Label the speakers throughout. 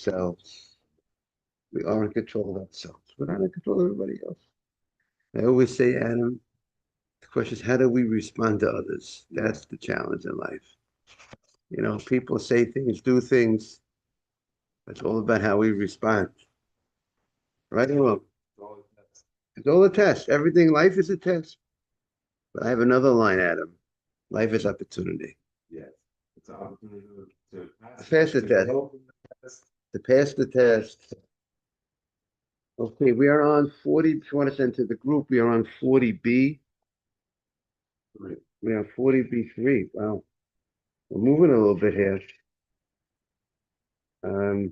Speaker 1: ourselves. We are in control of ourselves. We're not in control of everybody else. I always say, Adam, the question is, how do we respond to others? That's the challenge in life. People say things, do things. It's all about how we respond. Right or wrong? It's all a test. Everything, life is a test. But I have another line, Adam. Life is opportunity.
Speaker 2: Yes. It's an opportunity to
Speaker 1: pass the test. To pass the test. Okay, we are on 40. If you want to send to the group, we are on 40B. We are 40B3. Wow. We're moving a little bit here. I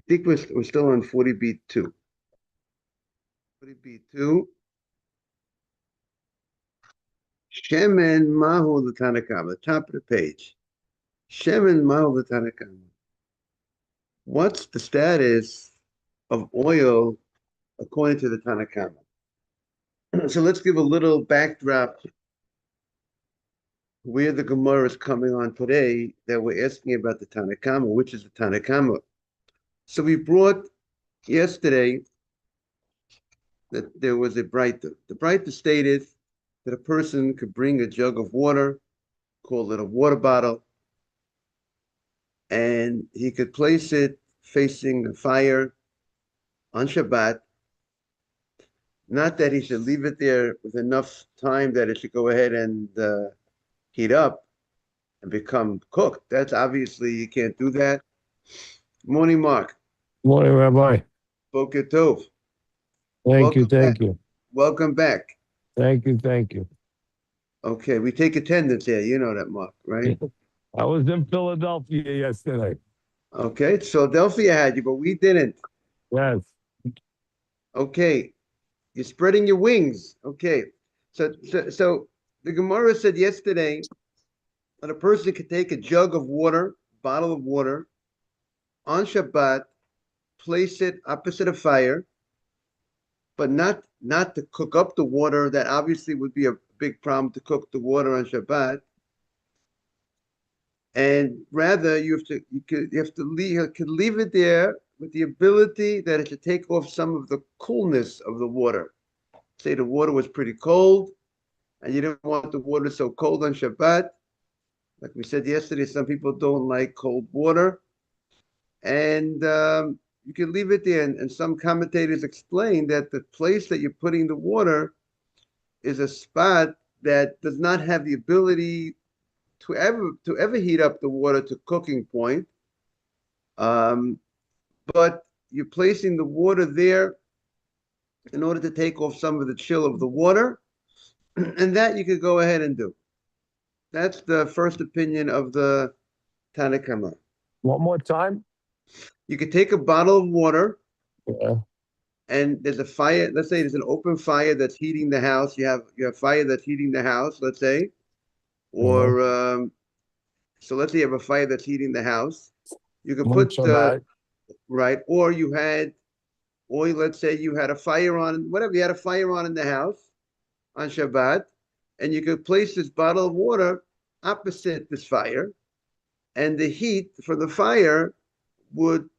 Speaker 1: think we're still on 40B2. 40B2. Shemen Mahu the Tanakama, top of the page. Shemen Mahu the Tanakama. What's the status of oil according to the Tanakama? So let's give a little backdrop where the Gemara is coming on today that we're asking about the Tanakama, which is the Tanakama. So we brought yesterday that there was a Breita. The Breita stated that a person could bring a jug of water, call it a water bottle, and he could place it facing the fire on Shabbat. Not that he should leave it there with enough time that it should go ahead and heat up and become cooked. That's obviously, you can't do that. Morning, Mark.
Speaker 3: Morning, Rabbi.
Speaker 1: Boker Tov.
Speaker 3: Thank you.
Speaker 1: Welcome back.
Speaker 3: Thank you.
Speaker 1: Okay, we take attendance here. You know that, Mark, right?
Speaker 3: I was in Philadelphia yesterday.
Speaker 1: Okay, Philadelphia had you, but we didn't.
Speaker 3: Yes.
Speaker 1: Okay, you're spreading your wings. Okay, so the Gemara said yesterday that a person could take a jug of water, bottle of water, on Shabbat, place it opposite a fire, but not to cook up the water. That obviously would be a big problem to cook the water on Shabbat. And rather, you could leave it there with the ability that it should take off some of the coolness of the water. Say the water was pretty cold, and you didn't want the water so cold on Shabbat. Like we said yesterday, some people don't like cold water, and you can leave it there. And some commentators explain that the place that you're putting the water is a spot that does not have the ability to ever heat up the water to cooking point. But you're placing the water there in order to take off some of the chill of the water, and that you could go ahead and do. That's the first opinion of the Tanakama.
Speaker 3: One more time?
Speaker 1: You could take a bottle of water,
Speaker 3: Yeah.
Speaker 1: and there's a fire. Let's say there's an open fire that's heating the house. You have fire that's heating the house, let's say. Or so let's say you have a fire that's heating the house. You could put right, or you had oil. Let's say you had a fire on, whatever, you had a fire on in the house on Shabbat, and you could place this bottle of water opposite this fire, and the heat from the fire would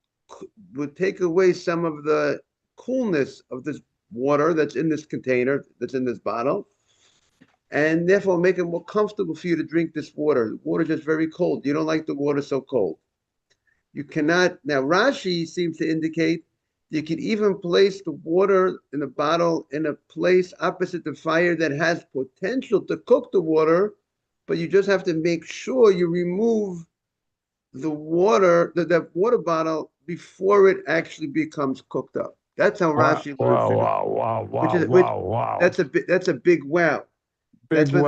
Speaker 1: take away some of the coolness of this water that's in this container, that's in this bottle, and therefore make it more comfortable for you to drink this water. The water is just very cold. You don't like the water so cold. You cannot. Now, Rashi seems to indicate you can even place the water in the bottle in a place opposite the fire that has potential to cook the water, but you just have to make sure you remove the water, that water bottle, before it actually becomes cooked up. That's how Rashi learns it.
Speaker 3: Wow.
Speaker 1: That's a big wow. That's when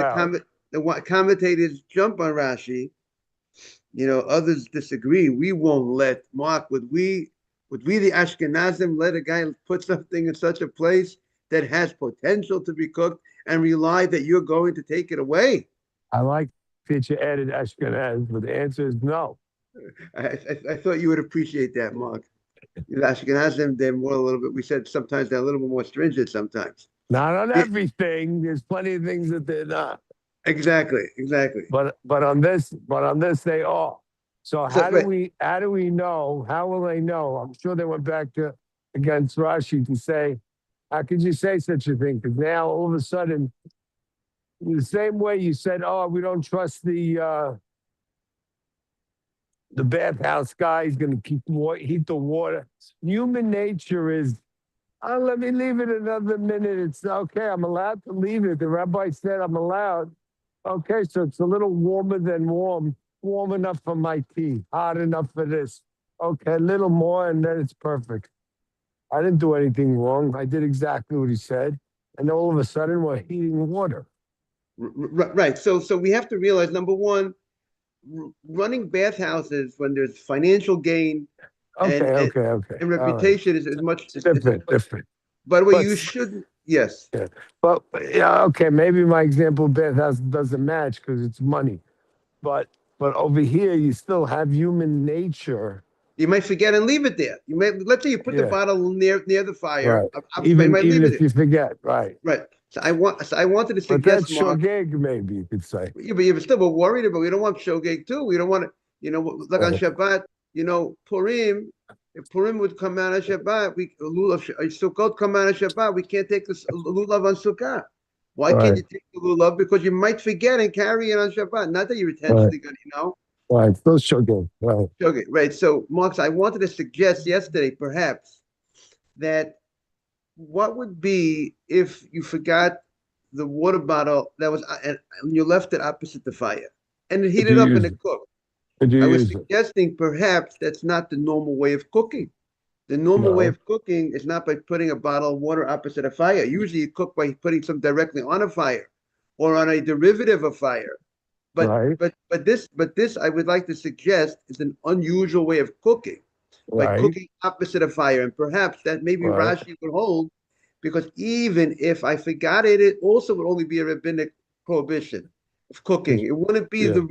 Speaker 1: the commentators jump on Rashi. Others disagree. We won't let Mark. Would we the Ashkenazim let a guy put something in such a place that has potential to be cooked and rely that you're going to take it away?
Speaker 3: I like that you added Ashkenaz, but the answer is no.
Speaker 1: I thought you would appreciate that, Mark. The Ashkenazim, they're more a little bit. We said sometimes they're a little bit more stringent. Sometimes.
Speaker 3: Not on everything. There's plenty of things that they're not.
Speaker 1: Exactly.
Speaker 3: But on this they are. So
Speaker 1: So,
Speaker 3: how do we know? How will they know? I'm sure they went back to against Rashi to say, how could you say such a thing? Because now all of a sudden, the same way you said, oh, we don't trust the bathhouse guy, he's going to heat the water. Human nature is, oh, let me leave it another minute. It's okay. I'm allowed to leave it. The rabbi said I'm allowed. Okay, so it's a little warmer than warm, warm enough for my tea, hot enough for this. Okay, a little more, and then it's perfect. I didn't do anything wrong. I did exactly what he said. And all of a sudden, we're heating water.
Speaker 1: right. So we have to realize, number one, running bathhouses when there's financial gain
Speaker 3: Okay,
Speaker 1: and
Speaker 3: okay, okay.
Speaker 1: and
Speaker 3: All right.
Speaker 1: reputation is much
Speaker 3: Different.
Speaker 1: by the way,
Speaker 3: But
Speaker 1: you should, yes.
Speaker 3: yeah, but yeah, okay. Maybe my example of bathhouse doesn't match because it's money, but over here you still have human nature.
Speaker 1: You might forget and leave it there. You may, let's say you put the
Speaker 3: Yeah,
Speaker 1: bottle near the fire.
Speaker 3: right.
Speaker 1: Obviously, you might
Speaker 3: Even
Speaker 1: leave it
Speaker 3: if
Speaker 1: there.
Speaker 3: you forget, right?
Speaker 1: Right. So I wanted to
Speaker 3: But
Speaker 1: suggest,
Speaker 3: that's
Speaker 1: Mark.
Speaker 3: shogeg, maybe you could say.
Speaker 1: Yeah, but you're still worried about. We don't want shogeg too. We don't want to. Like on
Speaker 3: Right.
Speaker 1: Shabbat. Purim. If Purim would come out on Shabbat, lulav. Sukkot come out on Shabbat. We can't take this lulav on Sukkot. Why can't you take the lulav? Because you might forget and carry it on Shabbat. Not that you're intentionally going to,
Speaker 3: Right. Still shogeg. Right.
Speaker 1: Okay, right. So, Marx, I wanted to suggest yesterday, perhaps, that what would be if you forgot the water bottle that was, and you left it opposite the fire, and it
Speaker 3: Could
Speaker 1: heated
Speaker 3: you
Speaker 1: up and
Speaker 3: use
Speaker 1: it
Speaker 3: it?
Speaker 1: cooked.
Speaker 3: Could you
Speaker 1: I was
Speaker 3: use it?
Speaker 1: suggesting perhaps that's not the normal way of cooking. The normal way
Speaker 3: No.
Speaker 1: of cooking is not by putting a bottle of water opposite a fire. Usually, you cook by putting some directly on a fire or on a derivative of fire. But
Speaker 3: Right.
Speaker 1: this I would like to suggest is an unusual way of cooking by
Speaker 3: Right.
Speaker 1: cooking opposite of fire, and perhaps that maybe
Speaker 3: Right.
Speaker 1: Rashi would hold, because even if I forgot it, it also would only be a rabbinic prohibition of cooking. It wouldn't be
Speaker 3: Yeah.
Speaker 1: the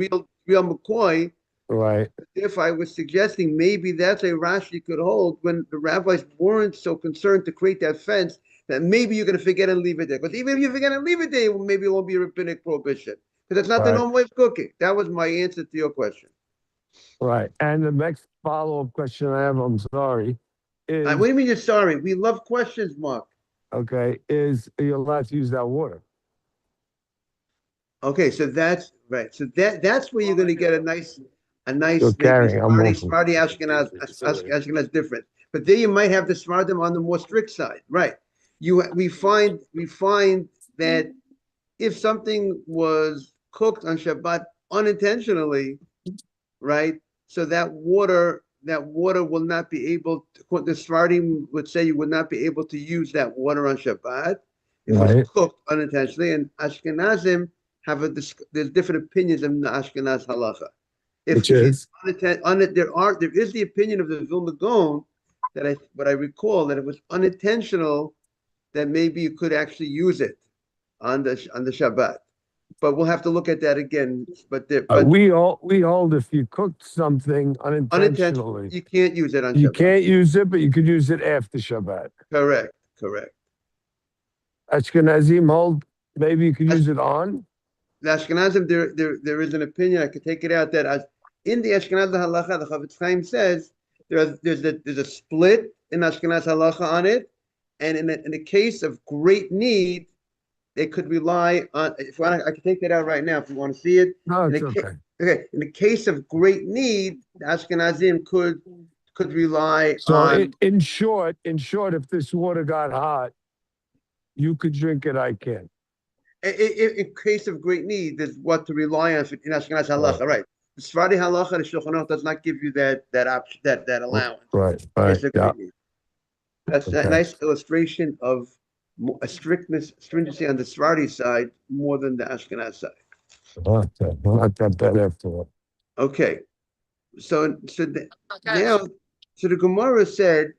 Speaker 1: real McCoy.
Speaker 3: Right.
Speaker 1: If I was suggesting maybe that's a Rashi could hold when the rabbis weren't so concerned to create that fence that maybe you're going to forget and leave it there. Because even if you forget and leave it there, maybe it won't be a rabbinic prohibition. Because that's not the
Speaker 3: Right.
Speaker 1: normal way of cooking. That was my answer to your question.
Speaker 3: Right. And the next follow-up question I have, I'm sorry,
Speaker 1: What
Speaker 3: is
Speaker 1: do you mean you're sorry? We love questions, Mark.
Speaker 3: okay, is are you allowed to use that water?
Speaker 1: Okay, so that's right. So that's where you're going to get a nice
Speaker 3: You're
Speaker 1: maybe
Speaker 3: carrying, I'm
Speaker 1: Sephardi
Speaker 3: walking.
Speaker 1: Sephardi Ashkenaz different. But there you might have the Sephardim on the more strict side, right? We find that if something was cooked on Shabbat unintentionally, right? So that water will not be able to, the Sephardim would say you would not be able to use that water on Shabbat if it was
Speaker 3: Right.
Speaker 1: cooked unintentionally. And Ashkenazim there's different opinions in the Ashkenaz halacha.
Speaker 3: Which
Speaker 1: If it's
Speaker 3: is
Speaker 1: there is the opinion of the Vilna Gaon what I recall that it was unintentional, that maybe you could actually use it on the Shabbat. But we'll have to look at that again. But
Speaker 3: we hold if you cooked something
Speaker 1: unintentional,
Speaker 3: unintentionally,
Speaker 1: you can't use it on
Speaker 3: you
Speaker 1: Shabbat.
Speaker 3: can't use it, but you could use it after Shabbat.
Speaker 1: Correct.
Speaker 3: Ashkenazim hold maybe you could
Speaker 1: As-
Speaker 3: use it on.
Speaker 1: The Ashkenazim, there is an opinion. I could take it out that as in the Ashkenaz halacha, the Chavetz Chaim says there's a split in Ashkenaz halacha on it, and in the case of great need, they could rely on. If I could take that out right now if you want to see it.
Speaker 3: No,
Speaker 1: In
Speaker 3: it's
Speaker 1: the
Speaker 3: okay.
Speaker 1: okay, in the case of great need, the Ashkenazim could rely
Speaker 3: So
Speaker 1: on.
Speaker 3: in short, if this water got hot, you could drink it. I can't.
Speaker 1: In case of great need, there's what to rely on in Ashkenaz halacha,
Speaker 3: Right.
Speaker 1: right? The Sephardi halacha, the Shulchan Aruch does not give you that option, that allowance.
Speaker 3: Right.
Speaker 1: In
Speaker 3: Right.
Speaker 1: case of
Speaker 3: Yeah.
Speaker 1: great need. That's a
Speaker 3: Okay.
Speaker 1: nice illustration of a stringency on the Sephardi side more than the Ashkenaz side.
Speaker 3: Not that bad after all.
Speaker 1: Okay, so now, so the Gemara said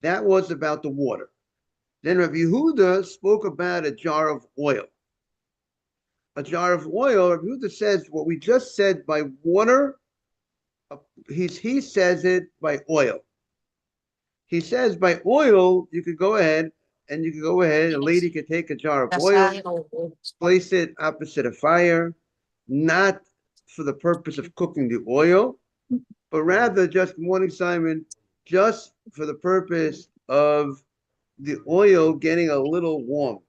Speaker 1: that was about the water. Then Rabbi Yehuda spoke about a jar of oil. A jar of oil, Rabbi Yehuda says what we just said by water, he says it by oil. He says by oil, you could go ahead, a lady could take a jar of oil, place it opposite a fire, not for the purpose of cooking the oil, but rather just morning, Simon, just for the purpose of the oil getting a little warm.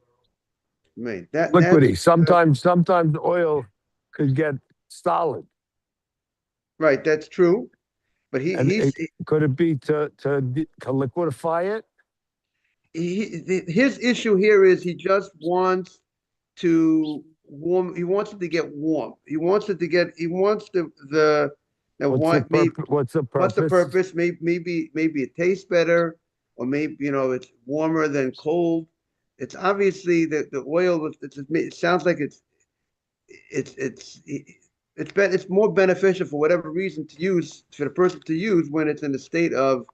Speaker 1: Right. That's
Speaker 3: Liquidy. Sometimes oil could get solid.
Speaker 1: right. That's true. But
Speaker 3: And could it be to liquefy it?
Speaker 1: his issue here is he just wants to warm. He wants it to get warm. He wants it to get. He wants the now
Speaker 3: What's the
Speaker 1: what's the
Speaker 3: purpose?
Speaker 1: purpose? Maybe it tastes better, or maybe it's warmer than cold. It's obviously the oil. It sounds like it's more beneficial for whatever reason to use for the person to use when it's in a state of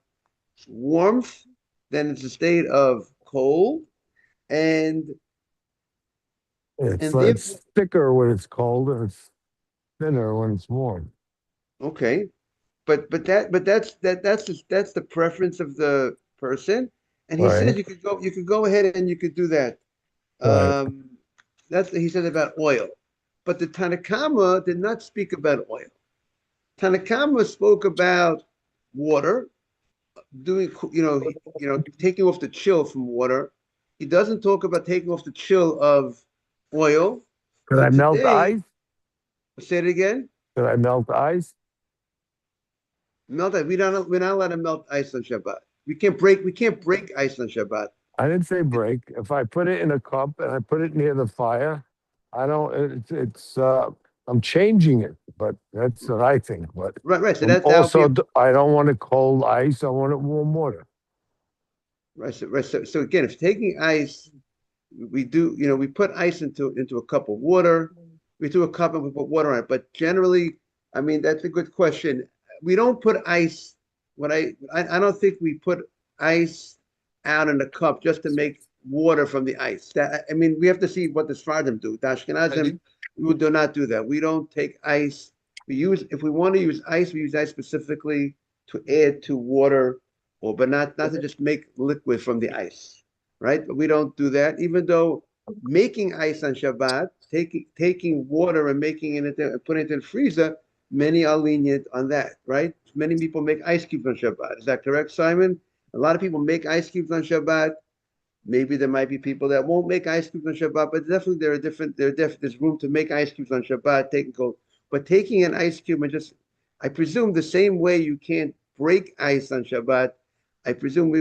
Speaker 1: warmth than it's a state of cold, and
Speaker 3: It's
Speaker 1: therefore,
Speaker 3: it's thicker when it's cold and it's thinner when it's warm.
Speaker 1: okay, that's the preference of the person, and he says
Speaker 3: Right.
Speaker 1: you could go ahead and you could do that.
Speaker 3: Right.
Speaker 1: That's what he said about oil, but the Tanakama did not speak about oil. Tanakama spoke about water, doing taking off the chill from water. He doesn't talk about taking off the chill of oil.
Speaker 3: Could
Speaker 1: So
Speaker 3: I melt
Speaker 1: today,
Speaker 3: ice?
Speaker 1: say it again.
Speaker 3: Could I melt ice?
Speaker 1: Melt ice. We're not allowed to melt ice on Shabbat. We can't break ice on Shabbat.
Speaker 3: I didn't say break. If I put it in a cup and I put it near the fire, I don't. I'm changing it, but that's what I think. But
Speaker 1: Right. So that would
Speaker 3: also,
Speaker 1: be
Speaker 3: I don't want it cold ice. I want it warm water.
Speaker 1: right. So again, if taking ice, we do. We put ice into a cup of water. We do a cup and we put water on it. But generally, I mean, that's a good question. We don't put ice. I don't think we put ice out in the cup just to make water from the ice. I mean, we have to see what the Sfardim do. The Ashkenazim, we do not do that. We don't take ice. If we want to use ice, we use ice specifically to add to water, but not to just make liquid from the ice, right? But we don't do that. Even though making ice on Shabbat, taking water and making it and putting it in the freezer, many are lenient on that, right? Many people make ice cubes on Shabbat. Is that correct, Simon? A lot of people make ice cubes on Shabbat. Maybe there might be people that won't make ice cubes on Shabbat, but definitely there's room to make ice cubes on Shabbat, but taking an ice cube and I presume the same way you can't break ice on Shabbat, I presume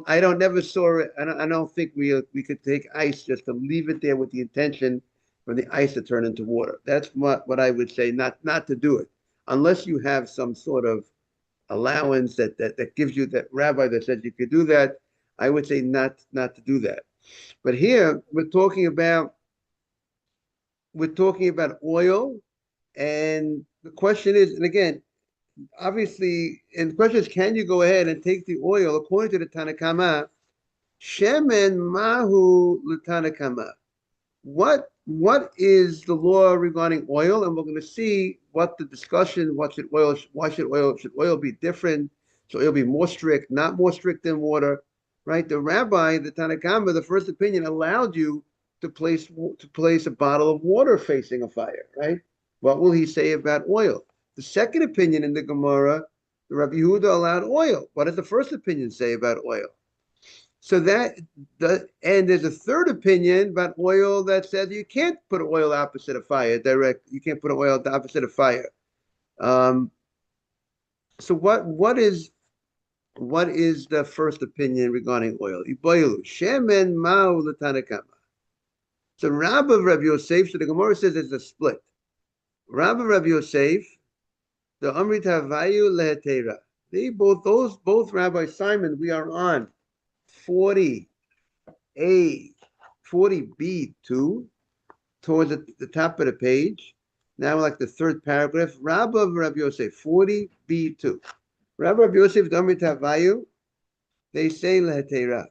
Speaker 1: I don't never saw it. I don't think we could take ice just to leave it there with the intention for the ice to turn into water. That's what I would say, not to do it, unless you have some sort of allowance that gives you that rabbi that says you could do that. I would say not to do that. But here we're talking about oil, and the question is, and again, obviously, and the question is, can you go ahead and take the oil according to the Tanakama? Shemen mahu l'Tanakama. What is the law regarding oil? And we're going to see what the discussion. Why should oil be different? Should oil be more strict, not more strict than water? Right? The rabbi, the Tanakhama, the first opinion allowed you to place a bottle of water facing a fire. Right? What will he say about oil? The second opinion in the Gemara, the Rabbi Yehuda allowed oil. What does the first opinion say about oil? So and there's a third opinion about oil that says you can't put oil opposite of fire direct. You can't put oil opposite of fire. So what is the first opinion regarding oil? Shemen ma'u l'tanakama. So Rabbi of Rabbi Yosef, so the Gemara says there's a split. Rabbi of Rabbi Yosef, the Amrit Havayu lehetera. Both Rabbi Simon, we are on 40A, 40B2, towards the top of the page. Now, like the third paragraph, Rabbi of Rabbi Yosef, 40B2. Rabbi of Yosef, Damrit Havayu, they say lehetera.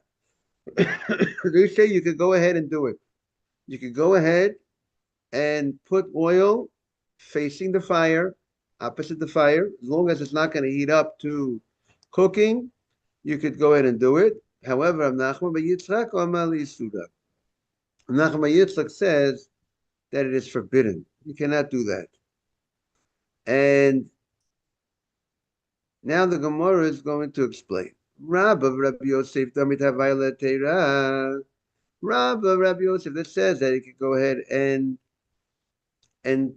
Speaker 1: They say you could go ahead and do it. You could go ahead and put oil facing the fire, opposite the fire, as long as it's not going to heat up to cooking. You could go ahead and do it. However, Nachman bar Yitzchak says that it is forbidden. You cannot do that. And now the Gemara is going to explain. Rabbi Yosef Damit Havayla Teira. Rabbi Yosef that says that he could go ahead and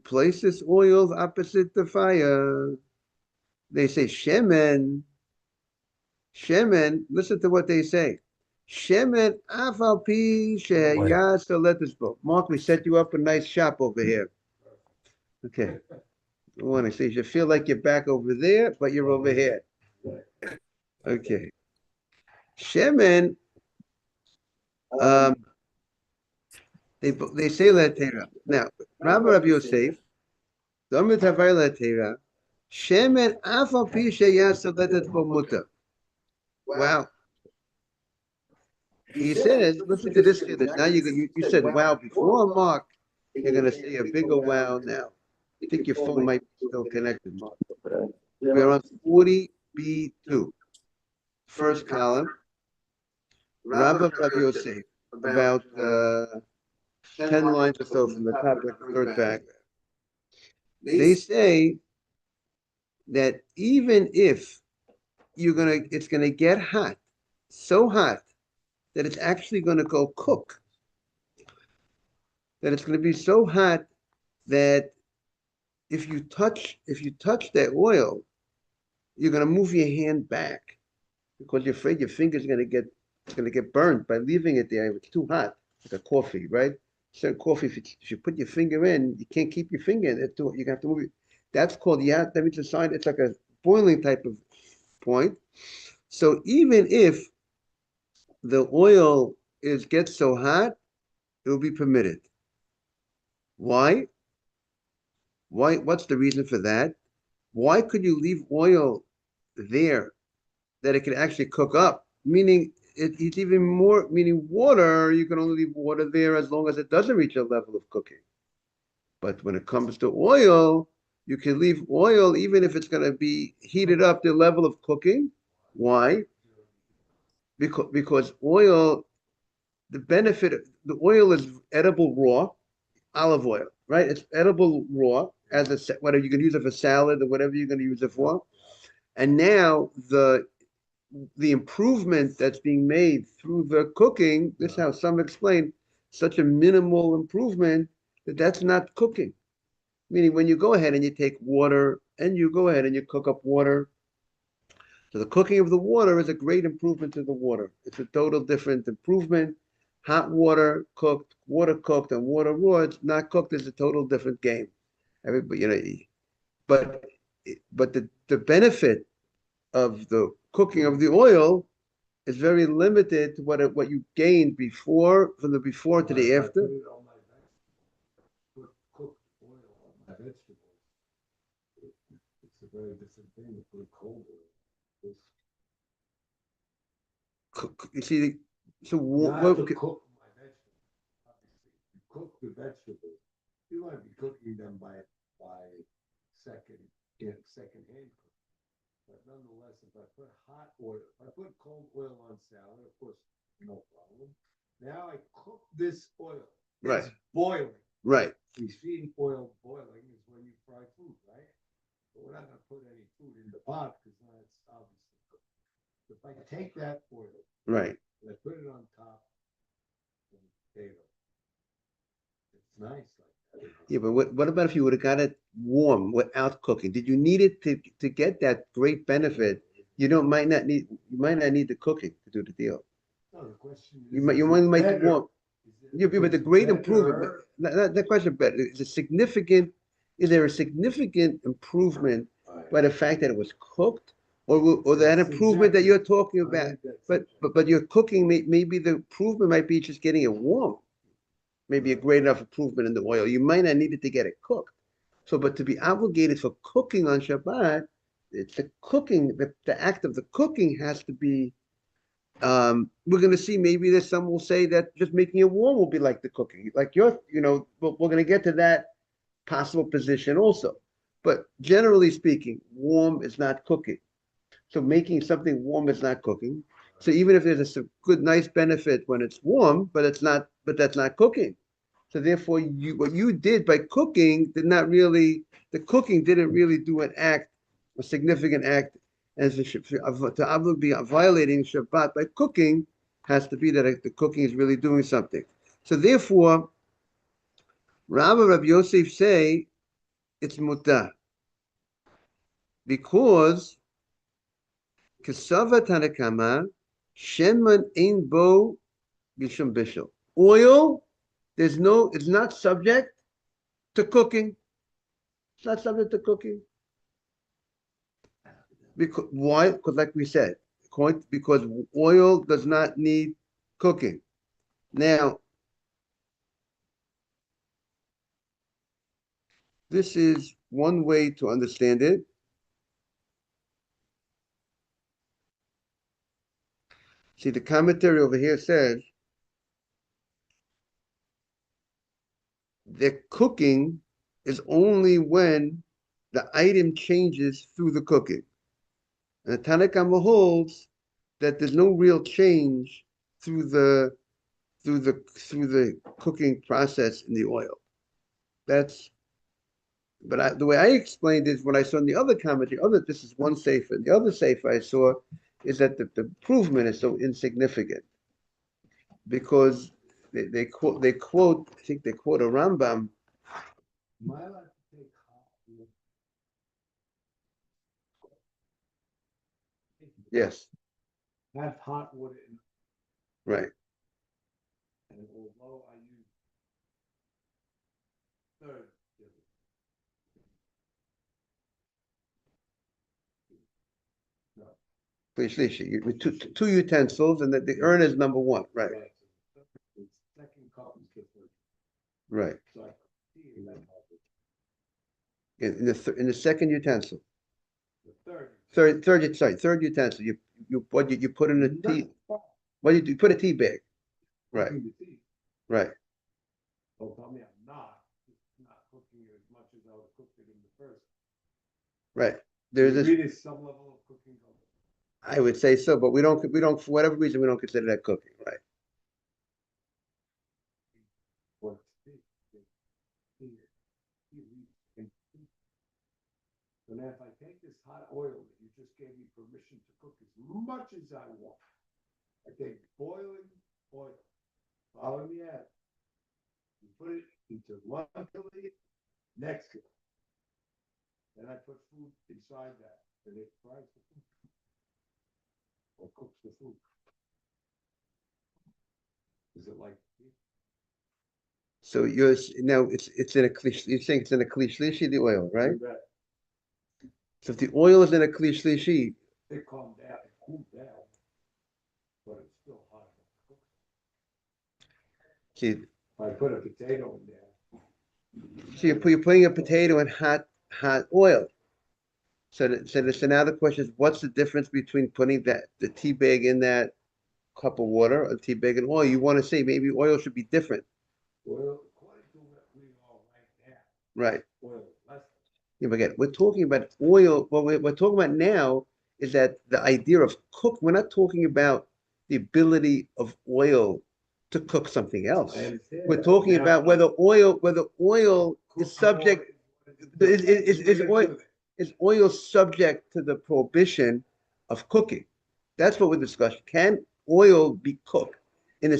Speaker 1: place this oil opposite the fire. They say shemen. Listen to what they say. Shemen afal pi shehayas. So let this go. Mark, we set you up a nice shop over here. Okay. I want to say you feel like you're back over there, but you're over here. Okay. Shemen. They say latera. Now, Rabbi Yosef, Domit Havay latera. Shemen afal pi shehayas. So let it go muta. Wow. He says, listen to this. Now you said wow before, Mark. You're going to say a bigger wow now. I think your phone might be still connected, Mark. We're on 40B2. First column. Rabbi Yosef. About 10 lines or so from the top of the third paragraph. They say that even if it's gonna get hot, so hot that it's actually gonna go cook. That it's gonna be so hot that if you touch that oil, you're gonna move your hand back because you're afraid your finger's gonna get burned by leaving it there. If it's too hot, like a coffee, right? So coffee, if you put your finger in, you can't keep your finger in it. You have to move it. That's called that means a sign. It's like a boiling type of point. So even if the oil gets so hot, it will be permitted. Why? What's the reason for that? Why could you leave oil there that it can actually cook up? Meaning it's even more, meaning water, you can only leave water there as long as it doesn't reach a level of cooking. But when it comes to oil, you can leave oil even if it's going to be heated up to the level of cooking. Why? Because oil, the oil is edible raw, olive oil, right? It's edible raw whatever you can use it for salad or whatever you're going to use it for. And now the improvement that's being made through the cooking, this is how some explain, such a minimal improvement that's not cooking. Meaning when you go ahead and you take water and you go ahead and you cook up water, so the cooking of the water is a great improvement to the water. It's a total different improvement. Hot water cooked, and water raw, it's not cooked, is a total different game. Everybody, but the benefit of the cooking of the oil is very limited to what you gained from the before to the after.
Speaker 2: Put cooked oil on my vegetables. It's a very different thing to put cold oil.
Speaker 1: You see, so
Speaker 2: Not to cook my vegetables. Obviously, you cook the vegetables. You might be cooking them by second hand cook. But nonetheless, if I put hot oil, if I put cold oil on salad, of course, no problem. Now I cook this oil.
Speaker 1: Right.
Speaker 2: It's boiling.
Speaker 1: right.
Speaker 2: We see oil boiling is when you fry food, right? But we're not going to put any food in the pot because now it's obviously cooked. If I take that oil
Speaker 1: Right.
Speaker 2: and I put it on top of the potato, it's nice like that.
Speaker 1: Yeah, but what about if you would have got it warm without cooking? Did you need it to get that great benefit? You might not need the cooking to do the deal.
Speaker 2: No, the question is,
Speaker 1: You might
Speaker 2: better?
Speaker 1: warm. Yeah, but the great improvement. The question better is there a significant improvement by the fact that it was cooked, or that improvement that you're talking about? But your cooking maybe the improvement might be just getting it warm. Maybe a great enough improvement in the oil. You might not need it to get it cooked. So, but to be obligated for cooking on Shabbat, it's the cooking, the act of the cooking has to be. We're going to see maybe that some will say that just making it warm will be like the cooking, like we're going to get to that possible position also. But generally speaking, warm is not cooking. So making something warm is not cooking. So even if there's a good, nice benefit when it's warm, but that's not cooking. So therefore, what you did by cooking did not really, the cooking didn't really do an act, a significant act, as to be violating Shabbat by cooking has to be that the cooking is really doing something. So therefore, Rabbi Yosef say it's mutar because Kesava Tanakama Shenman Ein Bo Bishum Bishul. Oil, it's not subject to cooking. It's not subject to cooking. Because why? Because like we said, because oil does not need cooking. Now, this is one way to understand it. See, the commentary over here says that cooking is only when the item changes through the cooking. And the Tanakhama holds that there's no real change through the cooking process in the oil. The way I explained it is what I saw in the other commentary. This is one sefer. The other sefer I saw is that the improvement is so insignificant because they quote I think they quote a Rambam.
Speaker 2: Am I allowed to take hot water?
Speaker 1: Yes,
Speaker 2: Have hot water in,
Speaker 1: right.
Speaker 2: and although I use third. No.
Speaker 1: With two utensils, and the urn is number one, right?
Speaker 2: The second cup is the first.
Speaker 1: Right.
Speaker 2: So I put tea in that cup.
Speaker 1: In the second utensil,
Speaker 2: The
Speaker 1: third utensil. You put in a tea. What do you do? You put a tea bag. Right.
Speaker 2: Cooking the tea.
Speaker 1: Right.
Speaker 2: Don't tell me I'm not cooking it as much as I would have cooked it in the first.
Speaker 1: Right. There's
Speaker 2: You
Speaker 1: this.
Speaker 2: agree there's some level of cooking.
Speaker 1: I would say so, but we don't for whatever reason we don't consider that cooking, right?
Speaker 2: What's tea? So now if I take this hot oil that you just gave me permission to cook as much as I want, I take boiling oil, follow me out. You put it into one plate next to it. Then I put food inside that, and it fries the food. Or cooks the food. Is it like?
Speaker 1: So now it's in a klish. You're saying it's in a klish lishi, the oil, right? So if the oil is in a klish lishi,
Speaker 2: It calmed down, it cooled down, but it's still hot.
Speaker 1: see,
Speaker 2: If I put a potato in there.
Speaker 1: so you're putting a potato in hot oil. So now the question is, what's the difference between putting the tea bag in that cup of water or tea bag in oil? You want to say maybe oil should be different,
Speaker 2: Well, according to what we all right now,
Speaker 1: right?
Speaker 2: oil is less.
Speaker 1: Yeah, but again, we're talking about oil. What we're talking about now is that the idea of cook. We're not talking about the ability of oil to cook something else. We're talking about whether oil is subject. Is oil subject to the prohibition of cooking? That's what we're discussing. Can oil be cooked in a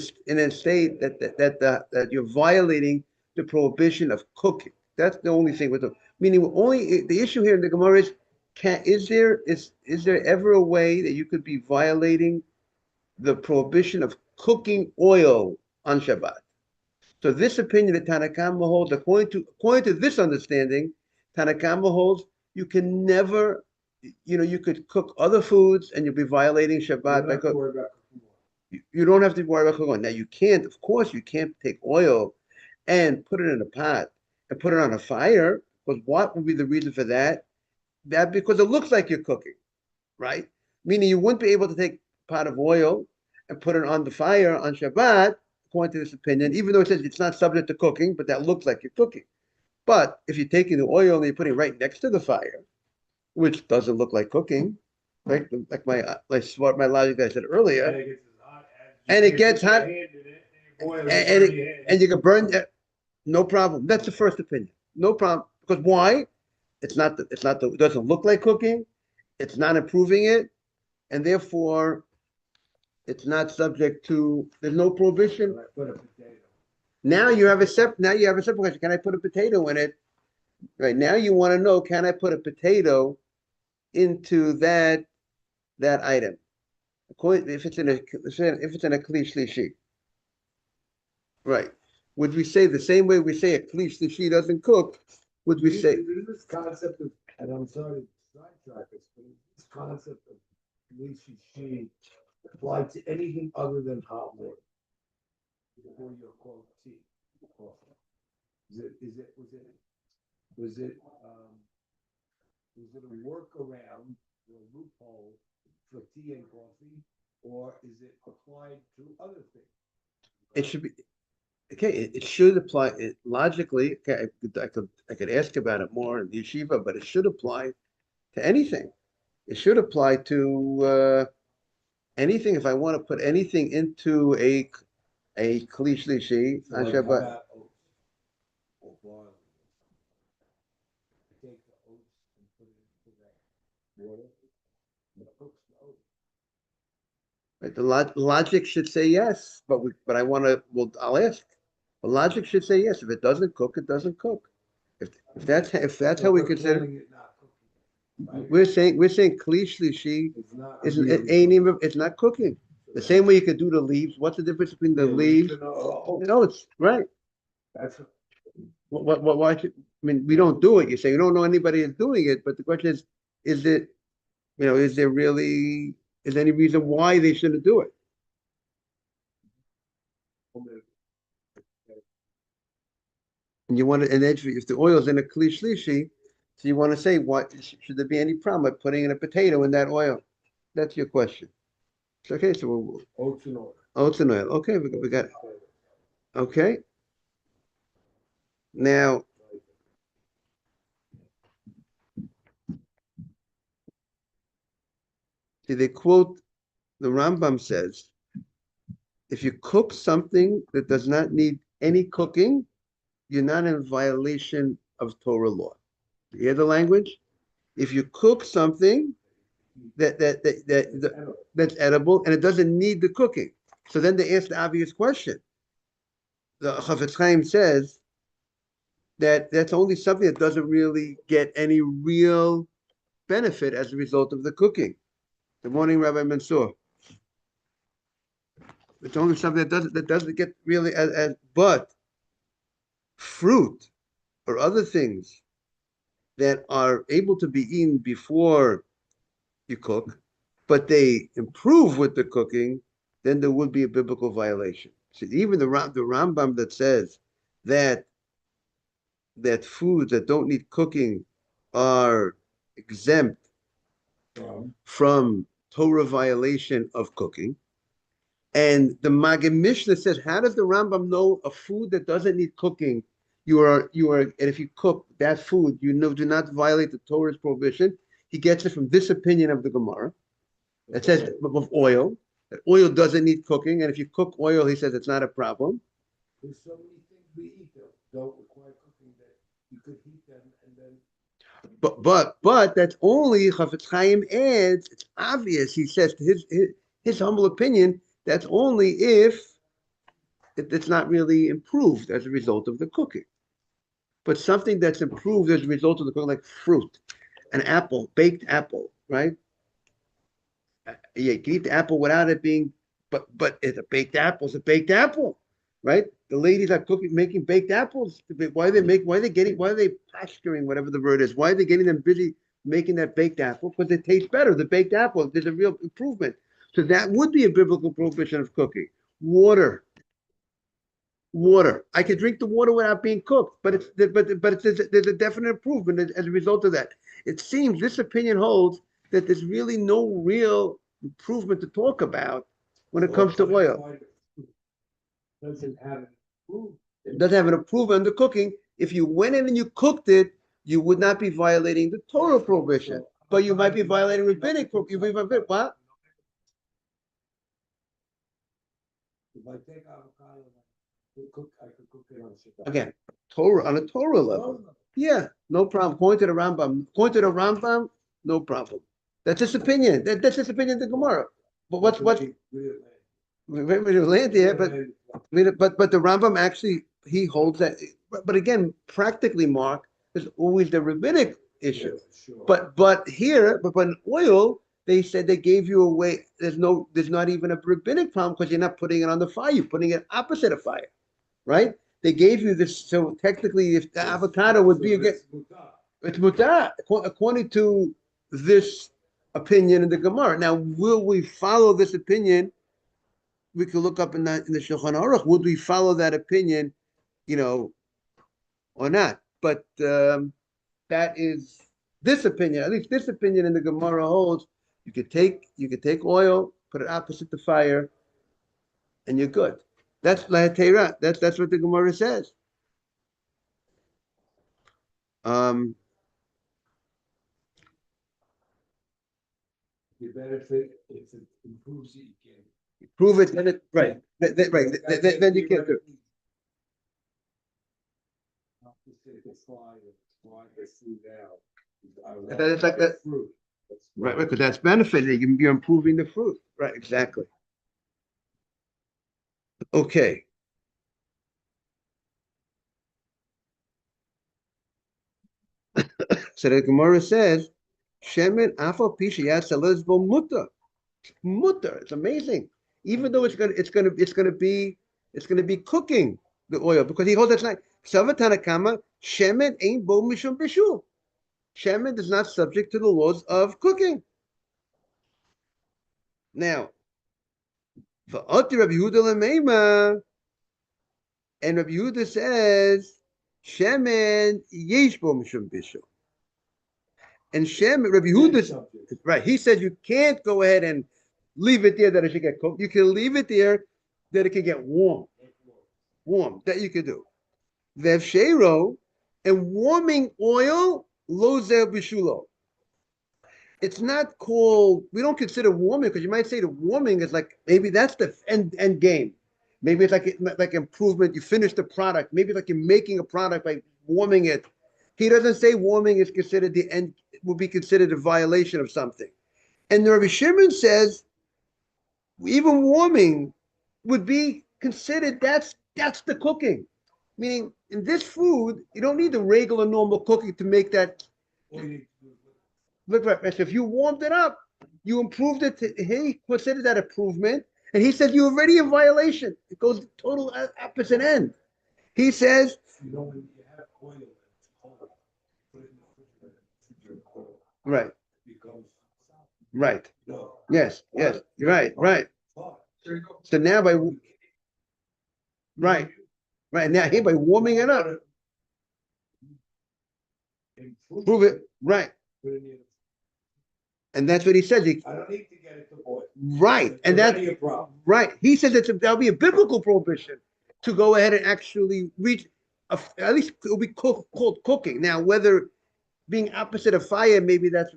Speaker 1: state that you're violating the prohibition of cooking? That's the only thing we're talking. Meaning, the issue here in the Gemara is there ever a way that you could be violating the prohibition of cooking oil on Shabbat? So this opinion that Tanakama holds, according to this understanding, Tanakama holds you can never, you could cook other foods and you'll be violating Shabbat by cooking. You don't have to worry about cooking. Now of course, you can't take oil and put it in a pot and put it on a fire. Because what would be the reason for that? That because it looks like you're cooking, right? Meaning you wouldn't be able to take a pot of oil and put it on the fire on Shabbat, according to this opinion, even though it says it's not subject to cooking, but that looks like you're cooking. But if you're taking the oil and you're putting it right next to the fire, which doesn't look like cooking, right? Like my logic I said earlier, and it gets hot, and you can burn No problem. That's the first opinion. No problem. Because why? It doesn't look like cooking. It's not improving it, and therefore it's not subject to. There's no prohibition.
Speaker 2: When I put a potato.
Speaker 1: Now you have a separate question. Can I put a potato in it? Right now you want to know, can I put a potato into that item? If it's in a kli shlishi. Right. Would we say the same way we say a kli shlishi doesn't cook? Would we say
Speaker 2: This concept of, and I'm sorry to sidetrack us, but this concept of Lisa she applied to anything other than hot water before your quote tea, coffee. Was it a workaround or a loophole for tea and coffee, or is it applied to other things?
Speaker 1: it should be okay? It should apply logically. Okay, I could ask about it more in the yeshiva, but it should apply to anything. It should apply to anything. If I want to put anything into a kli shlishi on
Speaker 2: Like, how
Speaker 1: Shabbat.
Speaker 2: about oats or barley? Take the oats and put it into that water, and it cooks the oats.
Speaker 1: Right? The logic should say yes, but I want to. Well, I'll ask. The logic should say yes. If it doesn't cook, it doesn't cook. If that's how we
Speaker 2: We're
Speaker 1: consider,
Speaker 2: calling it not cooking, right?
Speaker 1: we're saying kli shlishi
Speaker 2: It's not
Speaker 1: isn't it
Speaker 2: really
Speaker 1: ain't
Speaker 2: cooking.
Speaker 1: even it's not cooking. The same way you could do the leaves. What's the difference between the
Speaker 2: Yeah,
Speaker 1: leaves?
Speaker 2: oh,
Speaker 1: No, it's right.
Speaker 2: that's
Speaker 1: Why should, I mean, we don't do it. You say you don't know anybody is doing it, but the question is it, is there really, is there any reason why they shouldn't do it? And you want to, and then if the oil's in a kli shlishi, so you want to say, what should there be any problem with putting in a potato in that oil? That's your question. So, okay, so
Speaker 2: oats and oil.
Speaker 1: oats and oil. Okay, we got it. Okay. Now, see, they quote the Rambam says, if you cook something that does not need any cooking, you're not in violation of Torah law. You hear the language? If you cook something that's edible and it doesn't need the cooking, so then they ask the obvious question. The Chafetz Chaim says that that's only something that doesn't really get any real benefit as a result of the cooking. Good morning, Rabbi Mansour. It's only something that doesn't get really but fruit or other things that are able to be eaten before you cook, but they improve with the cooking, then there would be a biblical violation. So even the Rambam that says that foods that don't need cooking are exempt from Torah violation of cooking. And the Maggid Mishnah says, how does the Rambam know a food that doesn't need cooking? And if you cook that food, do not violate the Torah's prohibition. He gets it from this opinion of the Gemara. It says of oil, that oil doesn't need cooking, and if you cook oil, he says it's not a problem.
Speaker 2: There's so many things we eat that don't require cooking that you could heat them and then.
Speaker 1: But that's only Chafetz Chaim adds. It's obvious. He says his humble opinion. That's only if it's not really improved as a result of the cooking. But something that's improved as a result of the cooking, like fruit, an apple, baked apple, right? You can eat the apple without it being, but it's a baked apple. It's a baked apple, right? The ladies are making baked apples. Why are they pasturing, whatever the word is? Why are they getting them busy making that baked apple? Because it tastes better. The baked apple, there's a real improvement. So that would be a biblical prohibition of cooking. Water. I can drink the water without being cooked, but there's a definite improvement as a result of that. It seems this opinion holds that there's really no real improvement to talk about when it comes to oil.
Speaker 2: Doesn't have it approved.
Speaker 1: It doesn't have an approval in the cooking. If you went in and you cooked it, you would not be violating the Torah prohibition, but you might be violating rabbinic prohibition. What?
Speaker 2: If I take avocado and I could cook it on Shabbat.
Speaker 1: Again, Torah on a Torah level. Yeah, no problem. According to the Rambam, no problem. That's his opinion. That's his opinion of the Gemara. But what's we land here, but the Rambam actually he holds that. But again, practically, Mark, there's always the rabbinic issue. But here, but in oil, they said they gave you a way. There's not even a rabbinic problem because you're not putting it on the fire. You're putting it opposite of fire, right? They gave you this. So technically, if the avocado would be against, it's mutar according to this opinion in the Gemara. Now, will we follow this opinion? We could look up in the Shulchan Aruch. Would we follow that opinion, or not? But that is this opinion. At least this opinion in the Gemara holds. You could take oil, put it opposite the fire, and you're good. That's lahatera. That's what the Gemara says.
Speaker 2: The benefit, if it improves it, you can.
Speaker 1: Prove it, then it right. Then you can't do it.
Speaker 2: Not to say the fly the food out.
Speaker 1: That's like that.
Speaker 2: Fruit.
Speaker 1: Right, because that's benefiting. You're improving the fruit. Right, exactly. Okay. So the Gemara says, "Shemen afal pisha yasalezbo muta." Muta. It's amazing. Even though it's gonna be cooking the oil because he holds that's not Savatana kama shemen ain't bo mishum bishul. Shemen is not subject to the laws of cooking. Now, for Oti Rabbi Yehuda Lemeima, and Rabbi Yehuda says, Shemen yesh bo mishum bishul. And Shemen, Rabbi Yehuda, right, he said you can't go ahead and leave it there that it should get cooked. You can leave it there that it can get warm. That you could do. Vev shero, and warming oil, lo zeh bishulo. It's not called, we don't consider warming because you might say the warming is like, maybe that's the end game. Maybe it's like improvement. You finish the product. Maybe like you're making a product by warming it. He doesn't say warming is considered the end, will be considered a violation of something. And the Rabbi Shimon says, even warming would be considered, that's the cooking. Meaning, in this food, you don't need the regular normal cooking to make that. Look right. So if you warmed it up, you improved it. He considered that improvement, and he said you're already in violation. It goes total opposite end. He says,
Speaker 2: when you have oil and it's cold, put it in the refrigerator, cold.
Speaker 1: Right.
Speaker 2: It becomes soft.
Speaker 1: Right.
Speaker 2: No.
Speaker 1: Yes. You're right. So now right. Now here by warming it up, prove it. Right. And that's what he says.
Speaker 2: I don't need to get it to boil.
Speaker 1: Right. And that's
Speaker 2: a problem.
Speaker 1: right. He says that'll be a biblical prohibition to go ahead and actually reach, at least it'll be called cooking. Now, whether being opposite of fire, maybe that's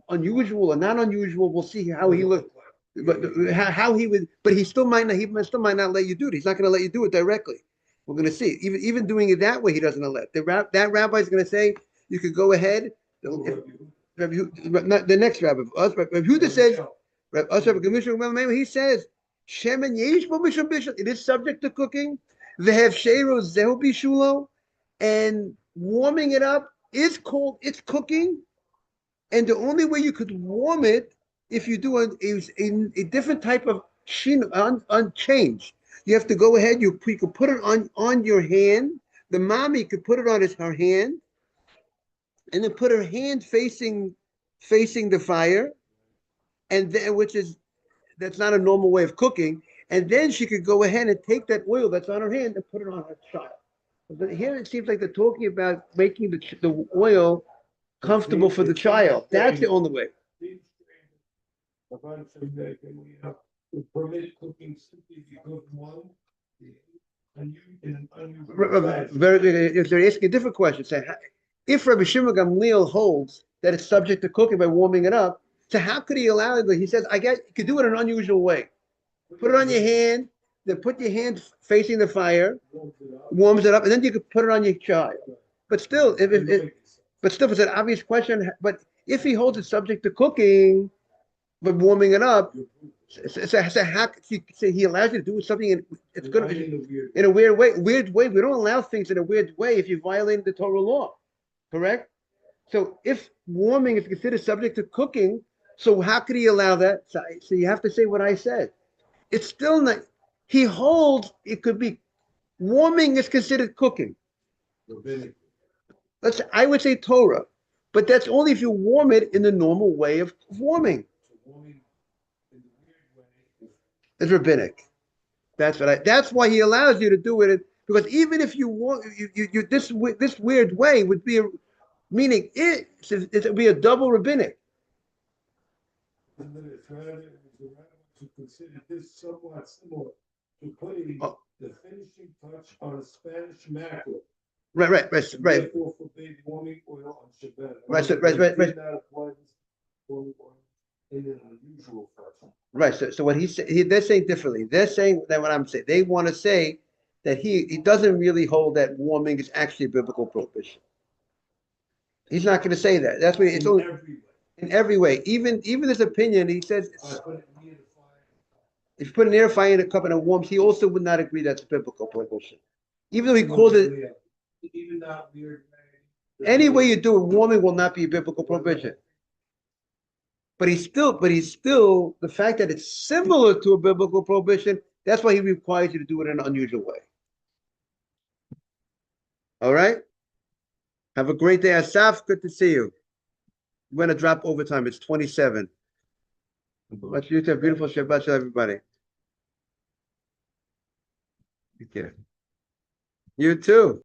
Speaker 1: unusual or not unusual. We'll see how he looks. But how he would, but he still might not let you do it. He's not going to let you do it directly. We're going to see. Even doing it that way, he doesn't let. That rabbi is going to say you could go ahead. Not the next rabbi. Rabbi Yehuda says, he says, Shemen yesh bo mishum bishul. It is subject to cooking. Vehev sheiro zehu bishulo, and warming it up is called it's cooking. And the only way you could warm it if you do a different type of change. You have to go ahead. You could put it on your hand. The mommy could put it on her hand, and then put her hand facing the fire, and then that's not a normal way of cooking. And then she could go ahead and take that oil that's on her hand and put it on her child. But here it seems like they're talking about making the oil comfortable for the child. That's the only way.
Speaker 2: Permit cooking simply because one
Speaker 1: if they're asking a different question, say if Rabbi Shimon Gamliel holds that it's subject to cooking by warming it up, so how could he allow it? He says, you could do it in an unusual way. Put it on your hand, then put your hand facing the fire,
Speaker 2: Warms it up.
Speaker 1: warms it up, and then you could put it on your child. But still, if
Speaker 2: And
Speaker 1: it,
Speaker 2: make it-
Speaker 1: but still, it's an obvious question. But if he holds it subject to cooking, but warming it up, it's a hack. He allows you to do something, and it's
Speaker 2: And
Speaker 1: good
Speaker 2: I mean a weird-
Speaker 1: in a weird way. Weird way. We don't allow things in a weird way if you violate the Torah law, correct? So if warming is considered subject to cooking, so how could he allow that? So you have to say what I said. It's still not. He holds it could be warming is considered cooking.
Speaker 2: rabbinic.
Speaker 1: I would say Torah, but that's only if you warm it in the normal way of warming.
Speaker 2: So warming in the weird way.
Speaker 1: It's rabbinic. That's why he allows you to do it because even if you want this weird way would be meaning it would be a double rabbinic.
Speaker 2: And then it's rather, the rabbis who consider this somewhat similar to putting
Speaker 1: Oh.
Speaker 2: the finishing touch on a Spanish mackerel.
Speaker 1: Right.
Speaker 2: And therefore forbade warming oil on Shabbat.
Speaker 1: Right, so-
Speaker 2: However,
Speaker 1: right,
Speaker 2: they
Speaker 1: right,
Speaker 2: did
Speaker 1: right.
Speaker 2: not apply this warming oil in an unusual fashion.
Speaker 1: Right. So what they're saying differently. They're saying that what I'm saying. They want to say that he doesn't really hold that warming is actually a biblical prohibition. He's not going to say that. That's what it's
Speaker 2: In
Speaker 1: only
Speaker 2: every way.
Speaker 1: in every way. Even his opinion, he says
Speaker 2: I put it near the fire.
Speaker 1: if you put an air fire in a cup and it warms, he also would not agree that's a biblical prohibition. Even though he calls it
Speaker 2: Even that weird way.
Speaker 1: any way you do it, warming will not be a biblical prohibition. But he's still the fact that it's similar to a biblical prohibition, that's why he requires you to do it in an unusual way. All right? Have a great day, Asaf. Good to see you. We're gonna drop overtime. It's 27. Let's you have beautiful Shabbat Shalom, everybody. Take care. You too.